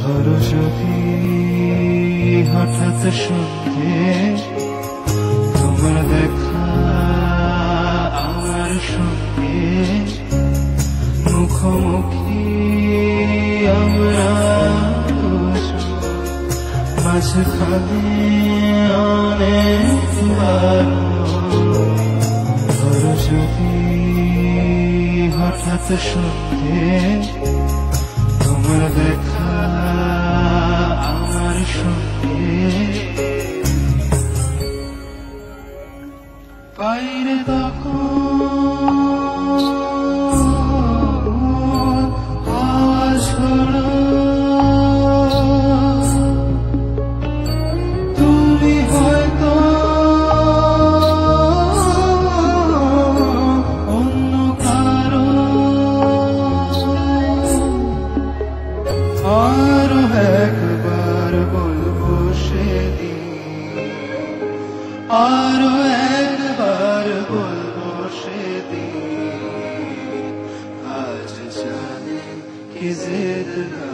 ধরো যদি হঠাৎ সন্ধে তোমার দেখা আমার সঙ্গে, মুখোমুখি আমরা মাঝখানে অনেকবার। ধরো যদি হঠাৎ সন্ধে তোমার দেখা আমার সঙ্গে, বাইরে তখন আওয়াজ হলো, তুমি হয়তো অন্য কারো। আরো একবার বলবো সেদিন, আরো একবার বলবো সেদিন, আজ জানে কি জেদ না